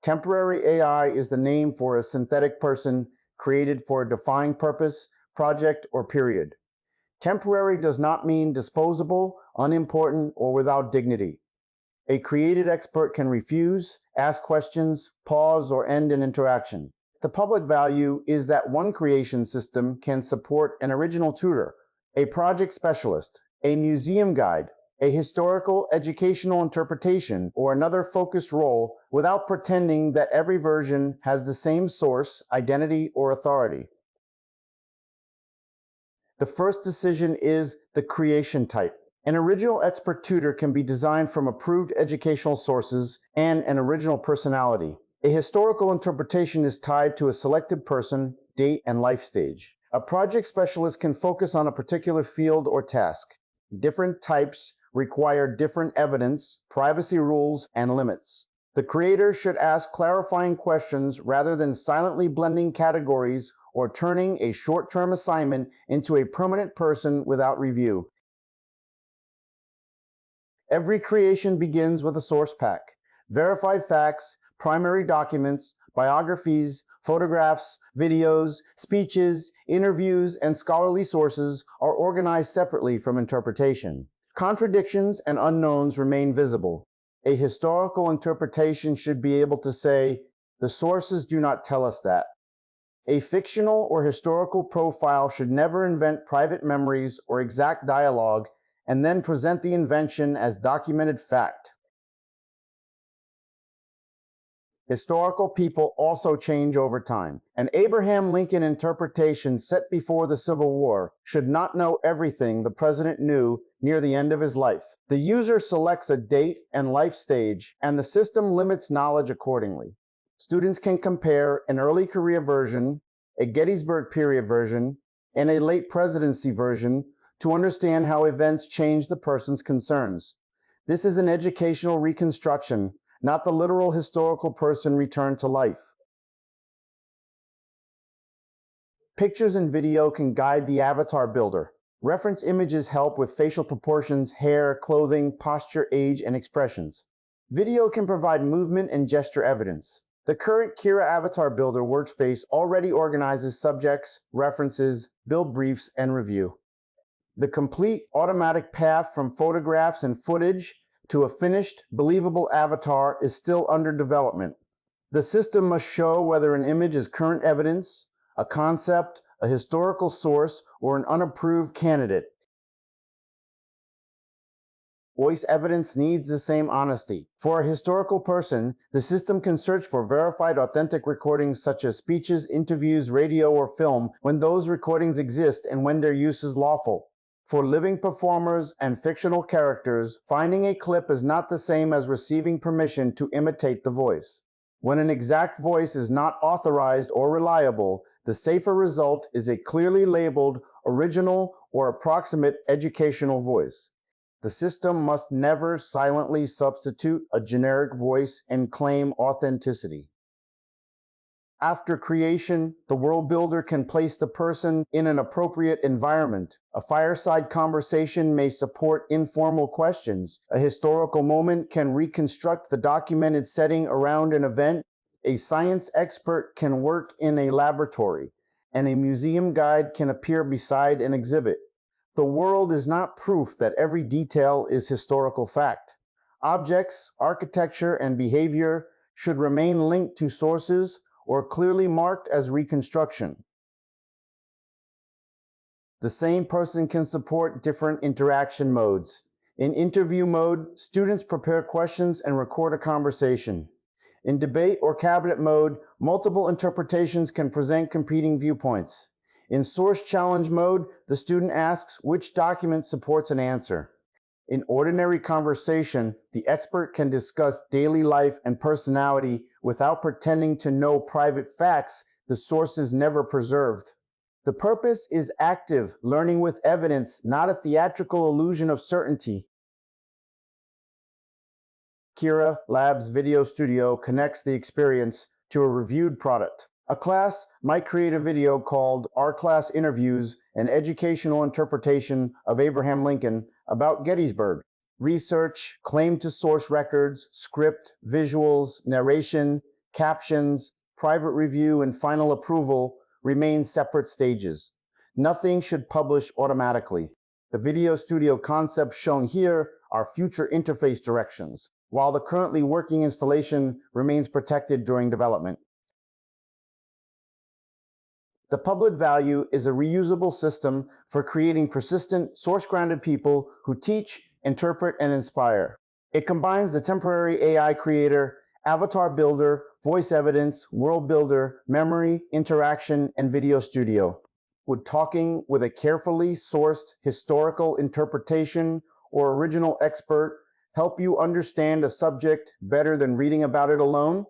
Temporary AI is the name for a synthetic person created for a defined purpose, project, or period. Temporary does not mean disposable, unimportant, or without dignity. A created expert can refuse, ask questions, pause, or end an interaction. The public value is that one creation system can support an original tutor, a project specialist, a museum guide, a historical educational interpretation, or another focused role without pretending that every version has the same source, identity, or authority. The first decision is the creation type. An original expert tutor can be designed from approved educational sources and an original personality. A historical interpretation is tied to a selected person, date, and life stage. A project specialist can focus on a particular field or task. Different types require different evidence, privacy rules, and limits. The creator should ask clarifying questions rather than silently blending categories or turning a short-term assignment into a permanent person without review. Every creation begins with a source pack. Verified facts, primary documents, biographies, photographs, videos, speeches, interviews, and scholarly sources are organized separately from interpretation. Contradictions and unknowns remain visible. A historical interpretation should be able to say, "The sources do not tell us that." A fictional or historical profile should never invent private memories or exact dialogue and then present the invention as documented fact. Historical people also change over time. An Abraham Lincoln interpretation set before the Civil War should not know everything the president knew near the end of his life. The user selects a date and life stage, and the system limits knowledge accordingly. Students can compare an early career version, a Gettysburg period version, and a late presidency version to understand how events change the person's concerns. This is an educational reconstruction, not the literal historical person returned to life. Pictures and video can guide the avatar builder. Reference images help with facial proportions, hair, clothing, posture, age, and expressions. Video can provide movement and gesture evidence. The current Kira Avatar Builder workspace already organizes subjects, references, build briefs, and review. The complete automatic path from photographs and footage to a finished, believable avatar is still under development. The system must show whether an image is current evidence, a concept, a historical source, or an unapproved candidate. Voice evidence needs the same honesty. For a historical person, the system can search for verified authentic recordings such as speeches, interviews, radio, or film when those recordings exist and when their use is lawful. For living performers and fictional characters, finding a clip is not the same as receiving permission to imitate the voice. When an exact voice is not authorized or reliable, the safer result is a clearly labeled, original, or approximate educational voice. The system must never silently substitute a generic voice and claim authenticity. After creation, the world builder can place the person in an appropriate environment. A fireside conversation may support informal questions. A historical moment can reconstruct the documented setting around an event. A science expert can work in a laboratory, and a museum guide can appear beside an exhibit. The world is not proof that every detail is historical fact. Objects, architecture, and behavior should remain linked to sources or clearly marked as reconstruction. The same person can support different interaction modes. In interview mode, students prepare questions and record a conversation. In debate or cabinet mode, multiple interpretations can present competing viewpoints. In source challenge mode, the student asks which document supports an answer. In ordinary conversation, the expert can discuss daily life and personality without pretending to know private facts the source is never preserved. The purpose is active, learning with evidence, not a theatrical illusion of certainty. Kira Labs Video Studio connects the experience to a reviewed product. A class might create a video called Our Class Interviews, an educational interpretation of Abraham Lincoln about Gettysburg. Research, claim to source records, script, visuals, narration, Captions, private review, and final approval remain separate stages. Nothing should publish automatically. The video studio concepts shown here are future interface directions, while the currently working installation remains protected during development. The public value is a reusable system for creating persistent, source-grounded people who teach, interpret, and inspire. It combines the temporary AI creator, avatar builder, voice evidence, world builder, memory, interaction, and video studio. Would talking with a carefully sourced historical interpretation or original expert help you understand a subject better than reading about it alone?